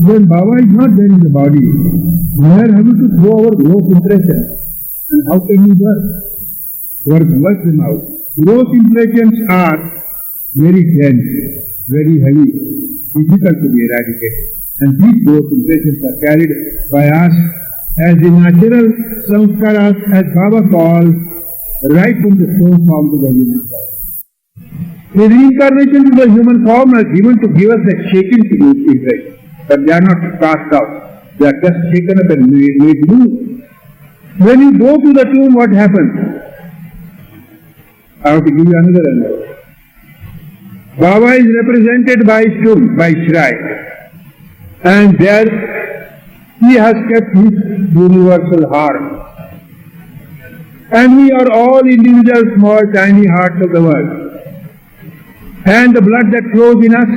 When Baba is not there in the body, we are able to throw our gross impressions. And how can we work them out? Gross impressions are very dense, very heavy, difficult to be eradicated. And these gross impressions are carried by us as the natural samskaras, as Baba calls, right from the stone form to the human form. The reincarnation to the human form is given to give us the shaking to those impressions. But they are not cast out. They are just shaken up and made loose. When you go to the tomb, what happens? I have to give you another analogy. Baba is represented by his tomb, by shrine. And there he has kept his universal heart. And we are all individual, small, tiny hearts of the world. And the blood that flows in us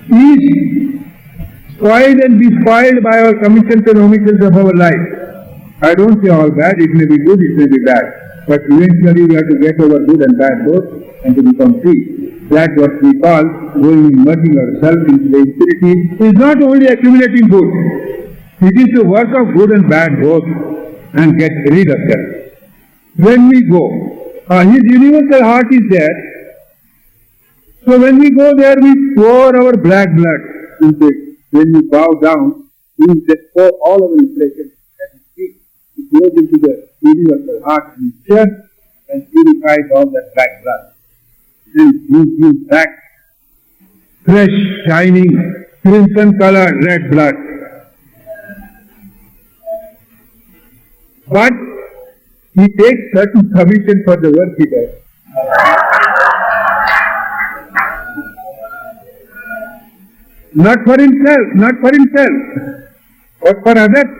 is spoiled and despoiled by our commissions and omissions of our life. I don't say all bad, it may be good, it may be bad. But eventually we have to get over good and bad both and to become free. That's what we call going merging ourselves into the infinity. It is not only accumulating good, it is the work of good and bad both and get rid of them. When we go, his universal heart is there. So when we go there, we pour our black blood into it. When we bow down, we just pour all our impressions at his feet. It goes into the universal heart and chest and purifies all that black blood. And gives you back fresh, shining, crimson colored red blood. But he takes certain commission for the work he does. Not for himself, but for others.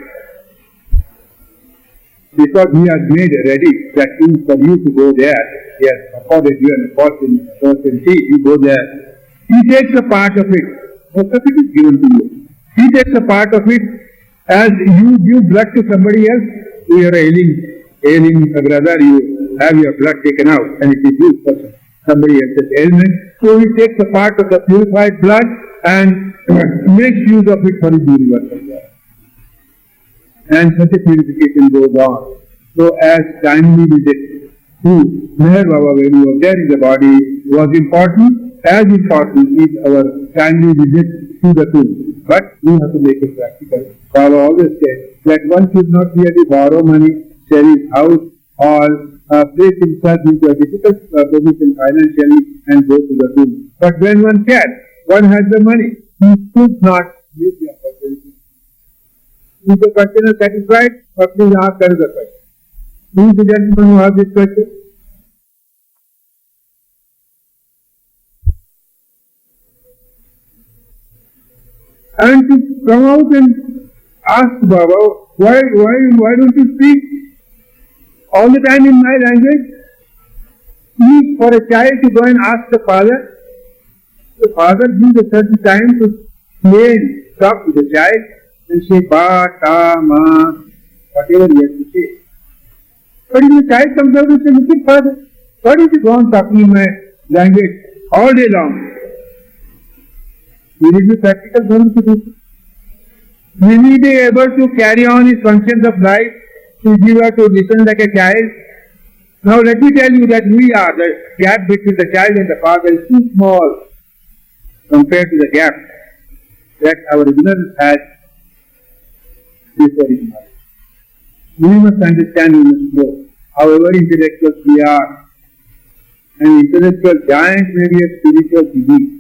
Because he has made ready that thing for you to go there. He has afforded you an opportunity, you go there. He takes a part of it. Most of it is given to you. He takes a part of it as you give blood to somebody else. You are ailing brother, you have your blood taken out and it is used for somebody else's ailment. So he takes a part of the purified blood and makes use of it for his universal blood. And such a purification goes on. So as timely visit to MeherBabaLibrary, when you are there in the body, was important. As important is our timely visit to the tomb. But we have to make it practical. Baba always said that one should not really borrow money, sell his house, or place himself into a difficult position financially and go to the tomb. But when one can, one has the money, he should not miss the opportunity. Is the question satisfied? Or please ask another question. Who is the gentleman who asked this question? And to come out and ask Baba, why don't you speak all the time in my language? Speak for a child to go and ask the father. The father gives a certain time to play and talk to the child and say ba, ta, ma, whatever he has to say. But if the child comes out and says, look at father, why don't you go on talking in my language all day long? Will it be practical for him to do so? Will he be able to carry on his functions of life if he were to listen like a child? Now let me tell you that the gap between the child and the father is too small compared to the gap that our ignorance has before his knowledge. We must understand, we must know, however intellectuals we are, an intellectual giant may be a spiritual being.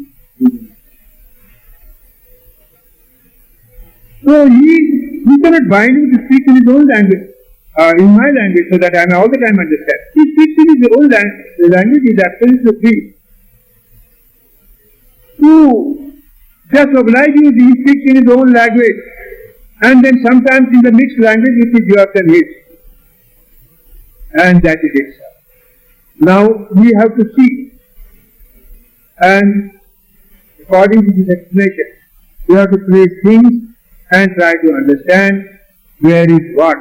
So he cannot bind him to speak in his own language, in my language, so that I may all the time understand. He speaks in his own language. The language is absolutely free. To just oblige you, he speaks in his own language, and then sometimes in the mixed language which is yours and his. And that is it. Now we have to see, and according to this explanation, we have to place things and try to understand where is what.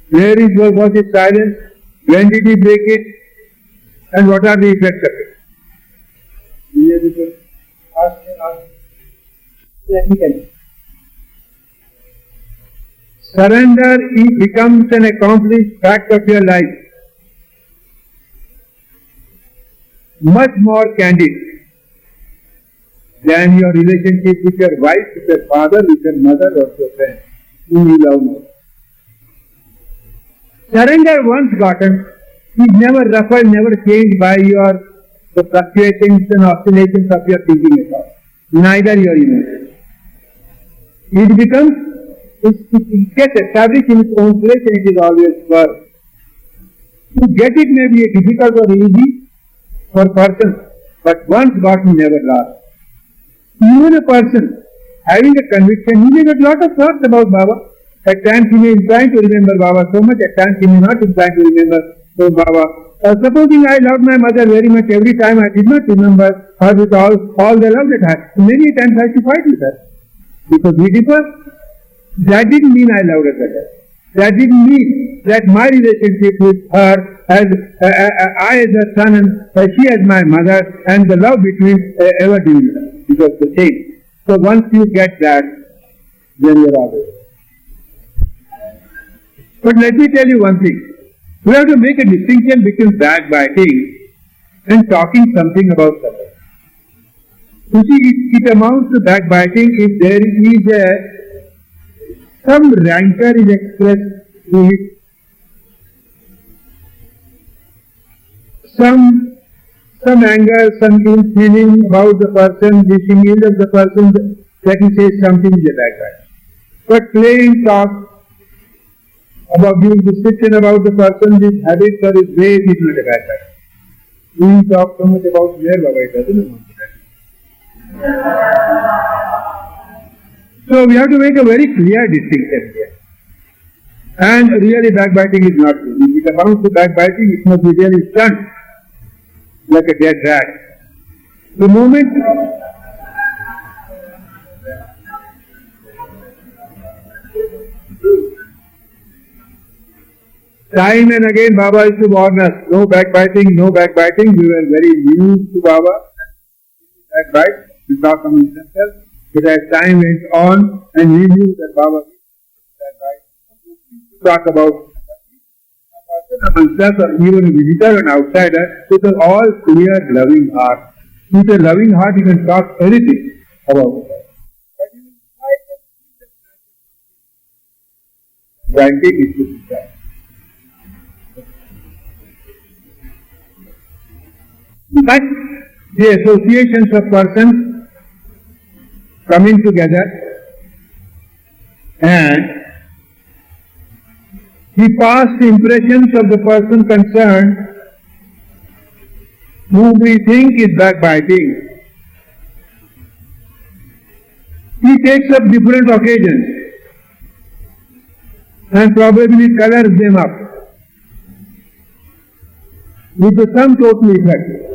Where is was his silence? When did he break it? And what are the effects of it? practically. Surrender becomes an accomplished fact of your life. Much more candid than your relationship with your wife, with your father, with your mother, or your friend, whom you love more. Surrender once gotten is never ruffled, never changed by the fluctuations and oscillations of your thinking at all. Neither your emotions. It gets established in its own place and it is always work. To get it may be difficult or easy for persons, but once gotten never lost. Even a person having a conviction, he may get a lot of thoughts about Baba. At times he may incline to remember Baba so much, at times he may not incline to remember Baba. Supposing I loved my mother very much, every time I did not remember her with all the love that I had. Many times I had to fight with her. Because we differ. That didn't mean I loved her better. That didn't mean that my relationship with her as I as her son and she as my mother and the love between ever diminished. It was the same. So once you get that, then you are always. But let me tell you one thing. We have to make a distinction between backbiting and talking something about someone. You see, it amounts to backbiting if there is some rancor is expressed through it, some anger, some ill feeling about the person, wishing ill of the person, that he says something is a backbiting. But plain talk about giving description about the person, his habits or his ways is not a backbiting. We talk so much about MeherBabaLibrary, it doesn't amount to that. So we have to make a very clear distinction here. And really backbiting is not good. If it amounts to backbiting, it must be really stunned like a dead rat. The moment time and again Baba used to warn us, no backbiting, no backbiting. We were very used to Baba. Backbite, we saw some instances. But as time went on and we knew that Baba backbite, talk about amongst or even a visitor and outsider with an all clear loving heart. With a loving heart you can talk anything about it. Granting it to be done. But the associations of persons coming together and the past impressions of the person concerned whom we think is backbiting, he takes up different occasions and probably colors them up with the sum total effect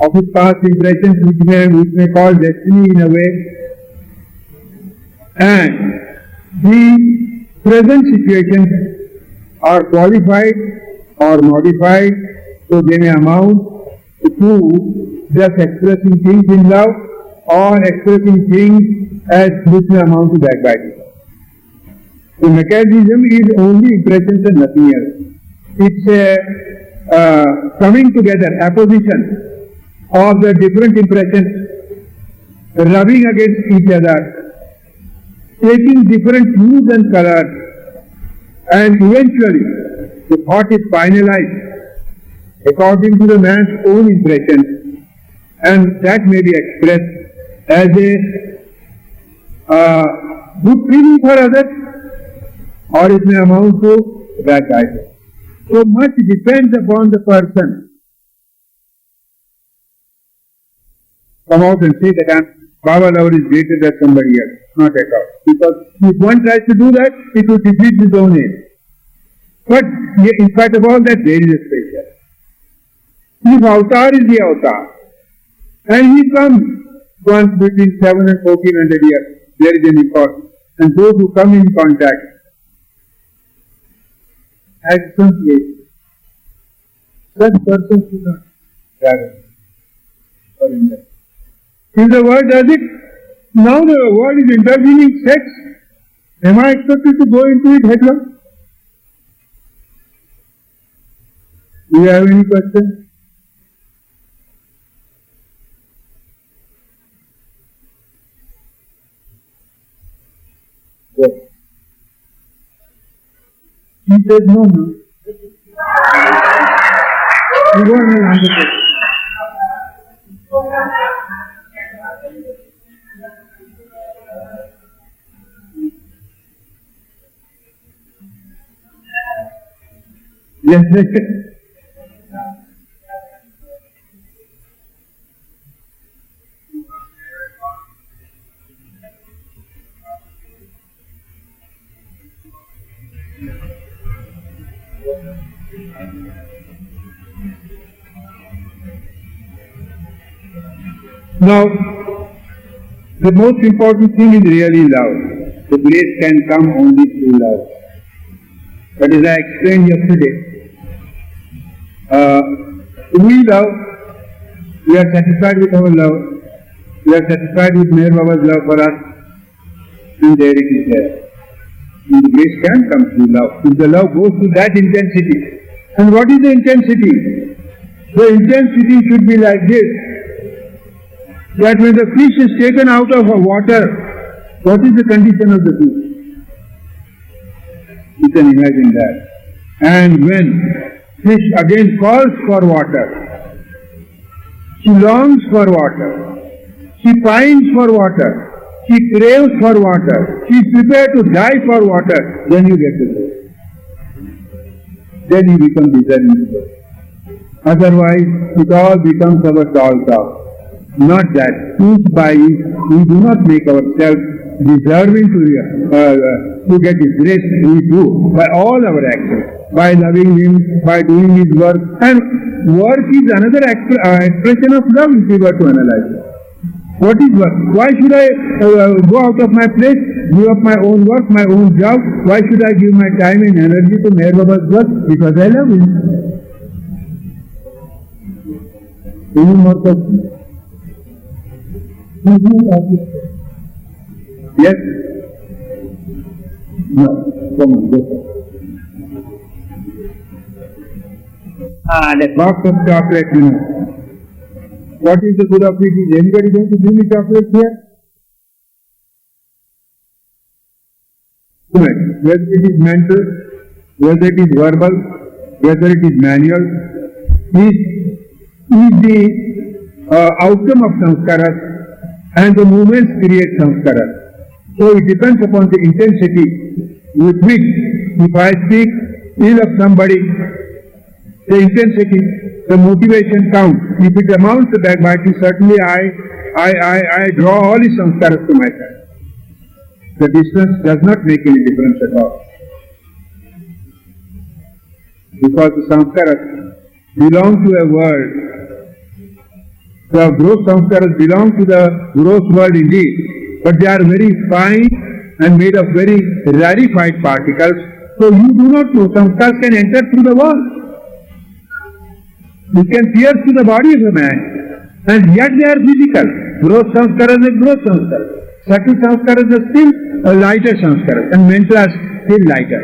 of his past impressions, which may call destiny in a way, and the present situations are qualified or modified, so they may amount to just expressing things in love or expressing things as which may amount to backbiting. The mechanism is only impressions and nothing else. It's a coming together, apposition of the different impressions, rubbing against each other, taking different hues and colors, and eventually the thought is finalized according to the man's own impression, and that may be expressed as a good feeling for others, or it may amount to backbiting. So much depends upon the person. Come out and say that Baba lover is greater than somebody else. Not at all. Because if one tries to do that, it will defeat his own aim. But in spite of all that, there is a special. His avatar is the avatar. And he comes once between 7 and 1400 years. There is an importance. And those who come in contact at some place, such persons do not travel or invest. If the world does it, Now the world is indulging in sex. Am I expected to go into it headlong? Do you have any questions? Yes. He said no. You go and answer it. Yes, Now, the most important thing is really love. The grace can come only through love. But as I explained yesterday, we love, we are satisfied with our love, we are satisfied with MeherBaba's love for us, and there it is there. And the grace can come through love. If the love goes to that intensity. And what is the intensity? The intensity should be like this, that when the fish is taken out of a water, what is the condition of the fish? You can imagine that. And when fish again calls for water, she longs for water, she pines for water, she craves for water, she is prepared to die for water, then you get the grace. Then you become deserving. Otherwise, it all becomes our tall talk. Not that. Each by each, we do not make ourselves deserving to get His grace. We do by all our actions, by loving Him, by doing His work. And work is another expression of love if we were to analyze it. What is work? Why should I go out of my place, give up my own work, my own job? Why should I give my time and energy to MeherBaba's work? Because I love Him. Any more questions? Yes? No. Come on, go. The box of chocolate, you know. What is the good of it? Is anybody going to give me chocolate here? Whether it is mental, whether it is verbal, whether it is manual, is the outcome of samskaras, and the movements create samskaras. So it depends upon the intensity with which, if I speak ill of somebody, the intensity, the motivation counts. If it amounts to backbiting, certainly I draw all his samskaras to myself. The distance does not make any difference at all. Because the samskaras belong to a world. The gross samskaras belong to the gross world indeed, but they are very fine and made of very rarefied particles. So you do not know, samskaras can enter through the wall. It can pierce through the body of a man, and yet they are physical. Gross samskaras are gross samskaras. Subtle samskaras are still lighter samskaras, and mental are still lighter.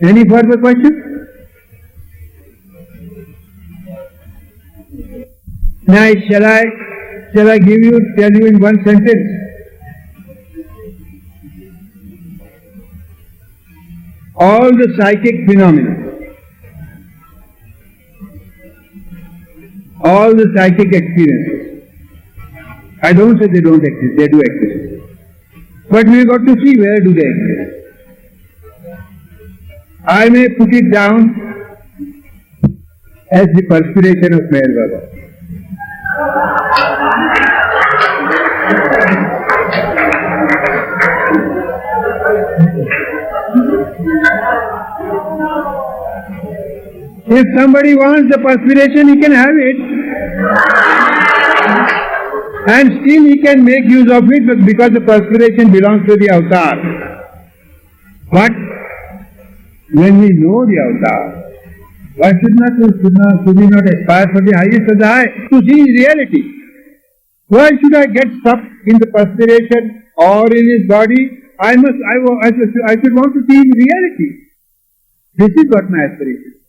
Any further questions? Now, shall I tell you in one sentence? All the psychic phenomena, all the psychic experiences, I don't say they don't exist, they do exist. But we've got to see where do they exist. I may put it down as the perspiration of MeherBaba. If somebody wants the perspiration, he can have it. And still he can make use of it, but because the perspiration belongs to the avatar. But when we know the avatar, why should we not aspire for the highest of the high, to see reality? Why should I get stuck in the perspiration or in his body? I should want to see reality. This is what my aspiration is.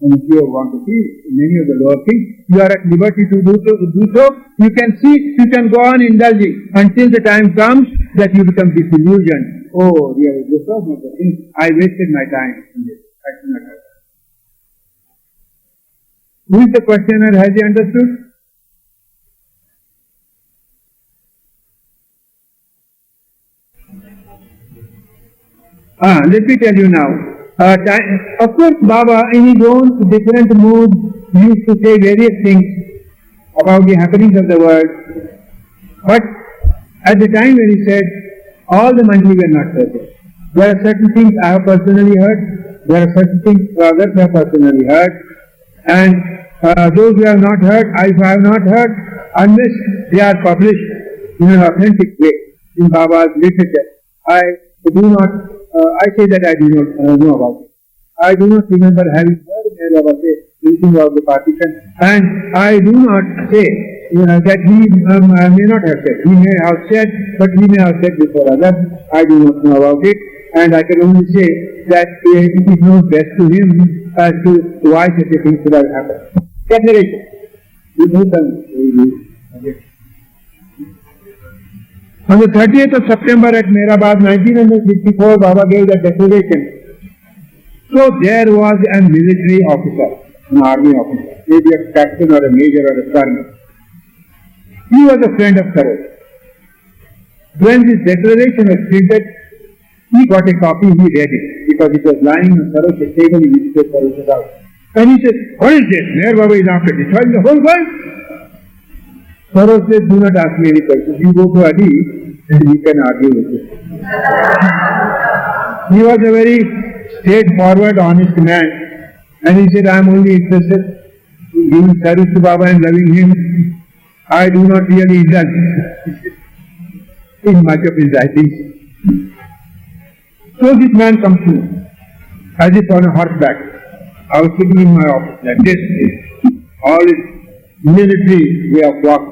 And if you want to see many of the lower things, you are at liberty to do so. You can see, you can go on indulging until the time comes that you become disillusioned. Oh, really, this was not the thing. I wasted my time in this. I should not have done. Who is the questioner? Has he understood? Let me tell you now. Of course, Baba, in his own different moods, used to say various things about the happenings of the world. But at the time when he said, all the mandali were not certain. There are certain things I have personally heard, there are certain things others have personally heard, and those who have not heard, I have not heard, unless they are published in an authentic way in Baba's literature. I say that I do not know about it. I do not remember having heard Baba say anything about the partition, and I do not say that he may not have said. He may have said, but he may have said before others. I do not know about it, and I can only say that it is known best to him as to why such a thing should have happened. Declaration. On the 30th of September at MeherBabaLibrary, 1954, Baba gave the declaration. So there was a military officer, an army officer, maybe a captain or a major or a colonel. He was a friend of Saroj. When this declaration was printed, he got a copy, he read it, because it was lying on Saroj's table, he visited Saroj's house. And he said, what is this? MeherBaba is after destroying the whole world. Saroj said, do not ask me any questions. You go to Adi and you can argue with him. He was a very straightforward, honest man. And he said, I am only interested in giving service to Baba and loving him. I do not really indulge in much of his writings. So this man comes to me, as if on a horseback. I was sitting in my office like this, all his military way of walk.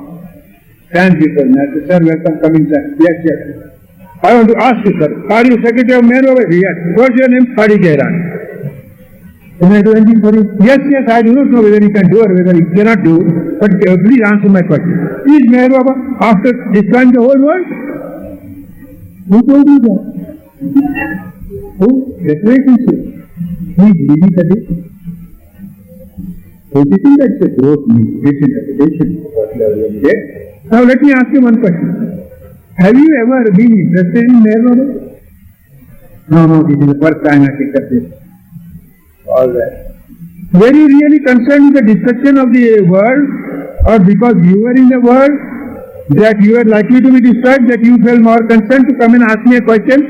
Stand before me. I said, sir, welcome, come inside. Yes, yes. I want to ask you, sir, are you secretary of MeherBabaLibrary? Yes. What's your name? K Irani. Can I do anything for you? Yes, yes, I do not know whether he can do or whether he cannot do, but please answer my question. Is MeherBaba after destroying the whole world? Who told you that? Who? Declaration says. Please believe that it. So do you think that's a gross misinterpretation of what you are doing there? Now let me ask you one question. Have you ever been interested in MeherBaba? No, this is the first time I picked up this. All right. Were you really concerned with the destruction of the world, or because you were in the world that you were likely to be destroyed, that you felt more concerned to come and ask me a question?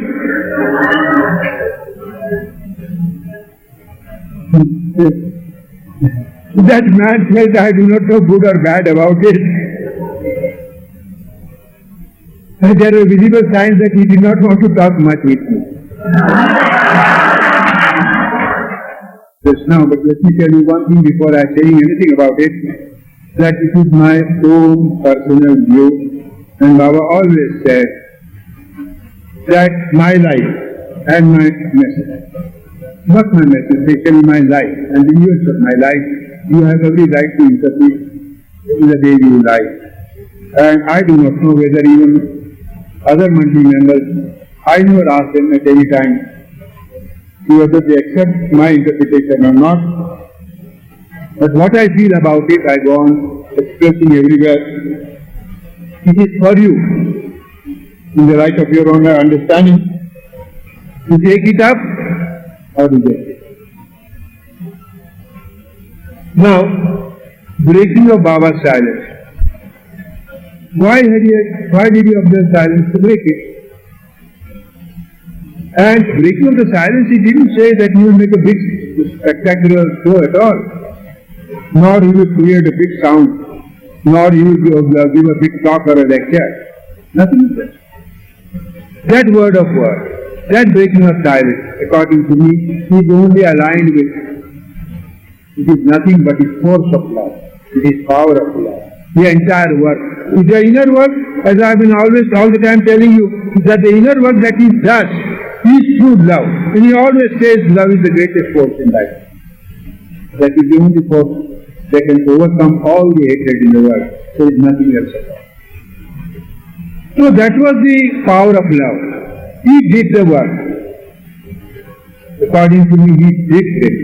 That man felt I do not know good or bad about it. And there were visible signs that he did not want to talk much with me. Just now, but let me tell you one thing before I say anything about it, that it is my own personal view, and Baba always said that my life and my message, not my message, especially my life and the years of my life, you have every right to interpret in the way you like. And I do not know whether even other mandali members, I never ask them at any time whether they accept my interpretation or not. But what I feel about it, I go on expressing everywhere. It is for you, in the light of your own understanding, to take it up or reject it. Now, breaking of Baba's silence. Why did he observe silence to break it? And breaking of the silence, he didn't say that he will make a big spectacular show at all, nor he will create a big sound, nor he will give a big talk or a lecture. Nothing of that. That word of word, that breaking of silence, according to me, is only aligned with, it is nothing but the force of love, it is power of love. the entire work. The inner work, as I have been always all the time telling you, that the inner work that he does is through love. And he always says love is the greatest force in life. That is the only force that can overcome all the hatred in the world. There is nothing else at all. So that was the power of love. He did the work. According to me, he did it.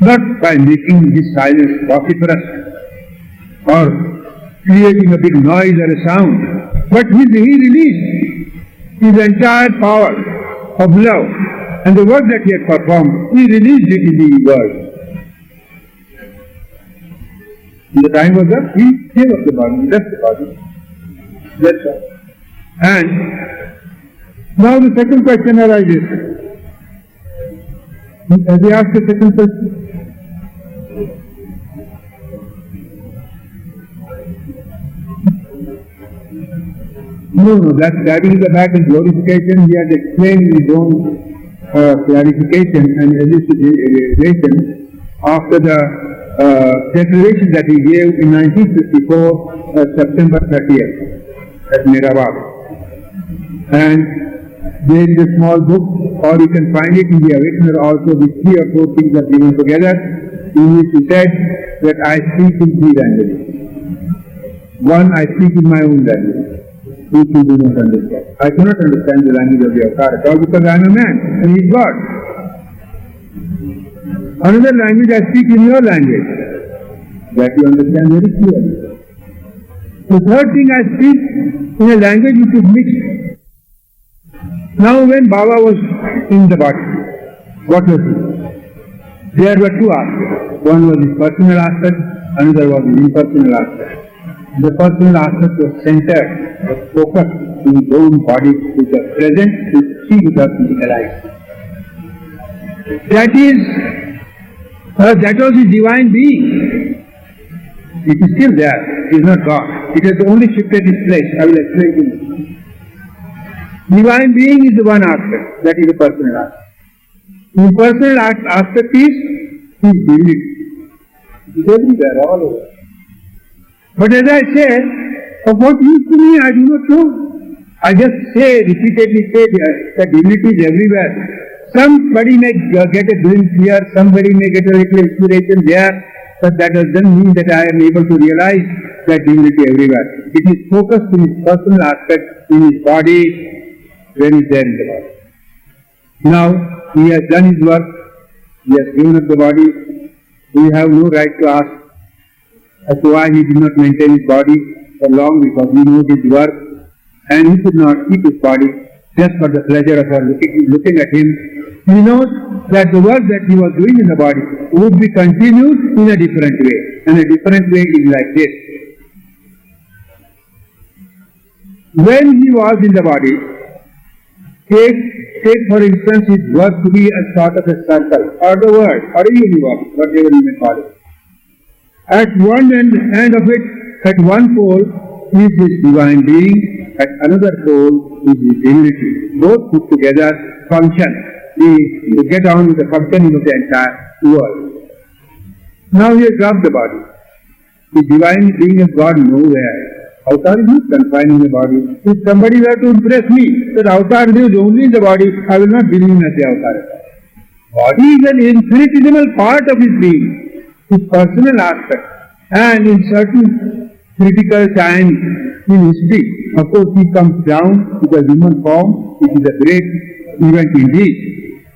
Not by making his silence vociferous or creating a big noise or a sound, but he released his entire power of love, and the work that he had performed, he released it in the world. When the time was up, he gave up the body, he left the body. That's all. And now the second question arises. Has he asked the second question? No, that's stabbing in the back and glorification. He has explained his own clarification and elucidation after the declaration that he gave in 1954, September 30th, at MeherBab. And there is a small book, or you can find it in the Awakener also, with 3 or 4 things are given together, in which he said that I speak in 3 languages. One, I speak in my own language, which you do not understand. I cannot understand the language of the avatar at all because I am a man and he is God. Another language I speak in your language, that you understand very clearly. The third thing I speak in a language which is mixed. Now when Baba was in the body, what was he? There were 2 aspects. One was his personal aspect, another was his impersonal aspect. The personal aspect was centered, was focused in his own body, which was present, which see without physical eyes. That was his divine being. It is still there, it is not God. It has only shifted its place. I will explain to you. Divine being is the one aspect, that is the personal aspect. The personal aspect is his divinity. It is everywhere, all over. But as I said, of what use to me, I do not know. I just repeatedly say that divinity is everywhere. Somebody may get a glimpse here, somebody may get a little inspiration there, but that doesn't mean that I am able to realize that divinity everywhere. It is focused in his personal aspect, in his body, when he is there in the body. Now, he has done his work, he has given up the body, we have no right to ask as to why he did not maintain his body for long, because he knows his work and he could not keep his body just for the pleasure of looking at him. He knows that the work that he was doing in the body would be continued in a different way, and a different way is like this. When he was in the body, take for instance his work to be a sort of a circle, or the world, or a universe, whatever you may call it. At one end of it, at one pole, is his divine being, at another pole is his divinity. Both put together function. We get on with the functioning of the entire world. Now he has dropped the body. The divine being of God nowhere. Avatar is not confined in the body. If somebody were to impress me that Avatar lives only in the body, I will not believe in the Avatar. Body is an infinitesimal part of his being. His personal aspect, and in certain critical times in history, of course he comes down to the human form, which is a great event indeed,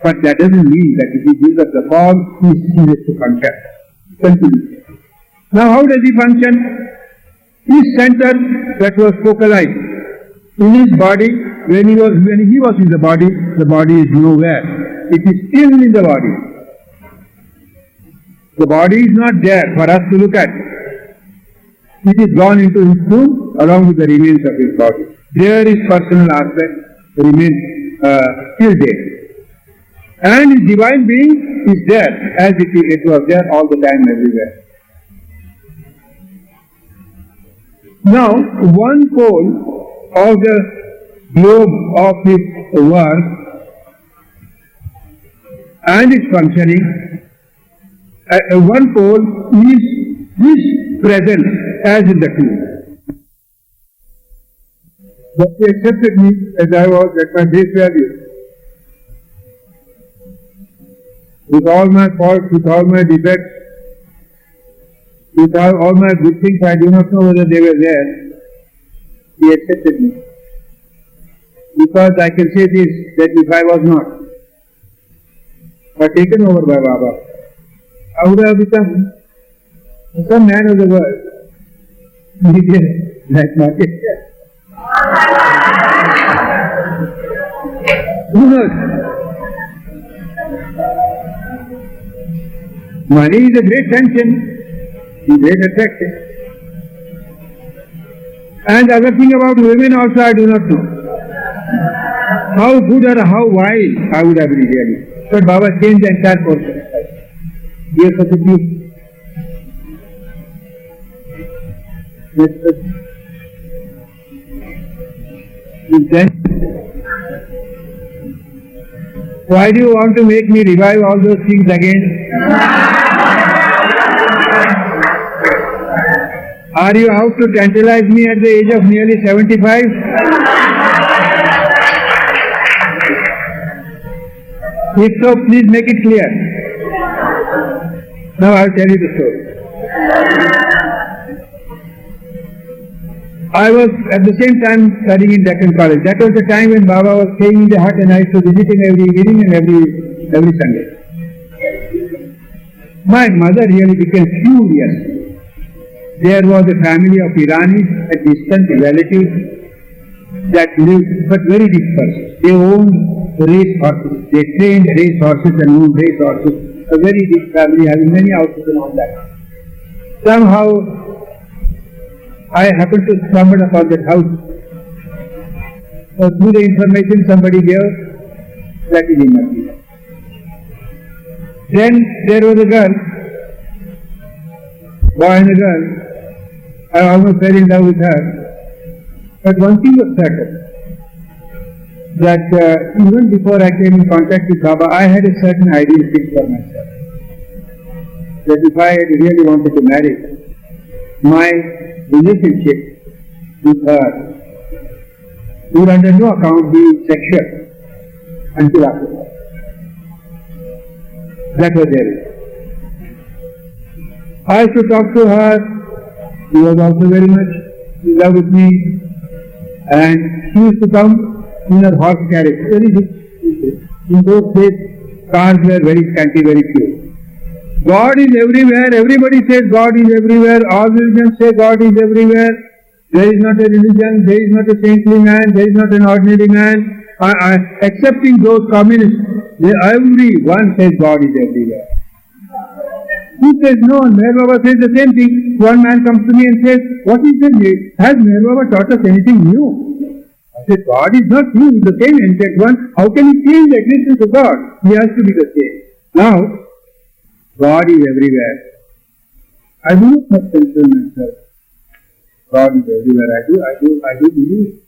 but that doesn't mean that if he gives up the form, he ceases to function. Continue. Now how does he function? His center that was focalized in his body, when he was in the body is nowhere. It is still in the body. The body is not there for us to look at. It is gone into his tomb along with the remains of his body. There his personal aspect remains still there. And his divine being is there as it was there all the time everywhere. Now, one pole of the globe of his work and its functioning, one pole is This presence as in the tomb. But he accepted me as I was at my base value. With all my faults, with all my defects, with all my good things, I do not know whether they were there. He accepted me. Because I can say this, that if I was not, or taken over by Baba, I would have become some man of the world. Black market. Who knows? Money is a great tension, a great attraction. And the other thing about women also I do not know. How good or how wild I would have been really. But Baba changed the entire course of life. He has such a beauty. Then, why do you want to make me revive all those things again? Are you out to tantalize me at the age of nearly 75? If so, please make it clear. Now I will tell you the story. I was at the same time studying in Deccan College. That was the time when Baba was staying in the hut and I used to visit him every evening and every Sunday. My mother really became furious. There was a family of Iranis, a distant relative, that lived but very dispersed. They owned race horses. They trained race horses and owned race horses. A very big family having many houses and all that. Somehow I happened to stumble upon that house. So through the information somebody gave, that is enough. Then there was a girl, boy and a girl. I almost fell in love with her. But one thing was certain, that even before I came in contact with Baba, I had a certain ideal fix for myself. That if I really wanted to marry, my relationship with her would under no account be sexual until after that. That was there. I used to talk to her. She was also very much in love with me, and she used to come in her horse carriage. Very rich. In those days, cars were very scanty, very few. God is everywhere. Everybody says God is everywhere. All religions say God is everywhere. There is not a religion. There is not a saintly man. There is not an ordinary man. Excepting those communists, everyone says God is everywhere. Who says no? MeherBaba says the same thing. One man comes to me and says, what is the name? Has MeherBaba taught us anything new? I said, God is not new, he is the same ancient one. How can he change the existence of God? He has to be the same. Now, God is everywhere. I do not have concern myself. God is everywhere. I do believe.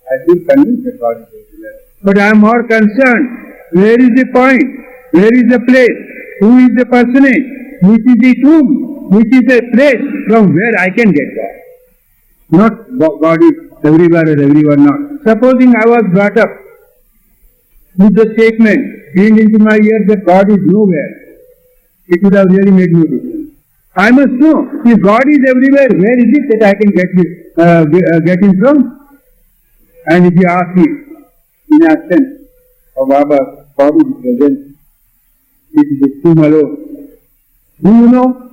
I feel convinced that God is everywhere. But I am more concerned. Where is the point? Where is the place? Who is the personage? Which is the tomb? Which is the place from where I can get God? Not God is everywhere or everyone not. Supposing I was brought up with the statement being into my ear that God is nowhere, it would have really made no difference. I must know, if God is everywhere, where is it that I can get him from? And if you ask me, in absence of Baba's body present, it is the tomb alone. Do you know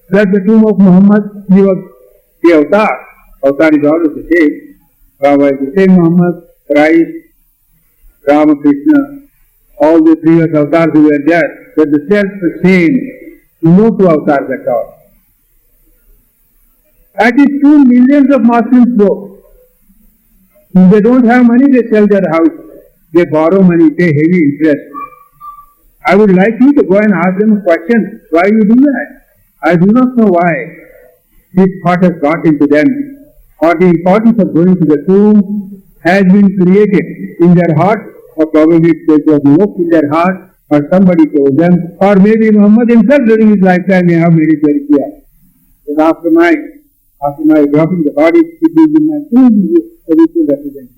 that the tomb of Muhammad, he was the avatar. Avatar is always the same. Baba is the same Muhammad, Christ, Rama, Krishna, all the previous avatars who were there, were the self-same, no two avatars at all. At least 2 millions of Muslims go. If they don't have money, they sell their house. They borrow money, pay heavy interest. I would like you to go and ask them a question, why you do that? I do not know why this thought has got into them, or the importance of going to the tomb has been created in their heart, or probably it was evoked in their heart, or somebody told them, or maybe Muhammad himself during his lifetime may have made it very clear after my dropping the body, it is in my tomb, the ritual representation.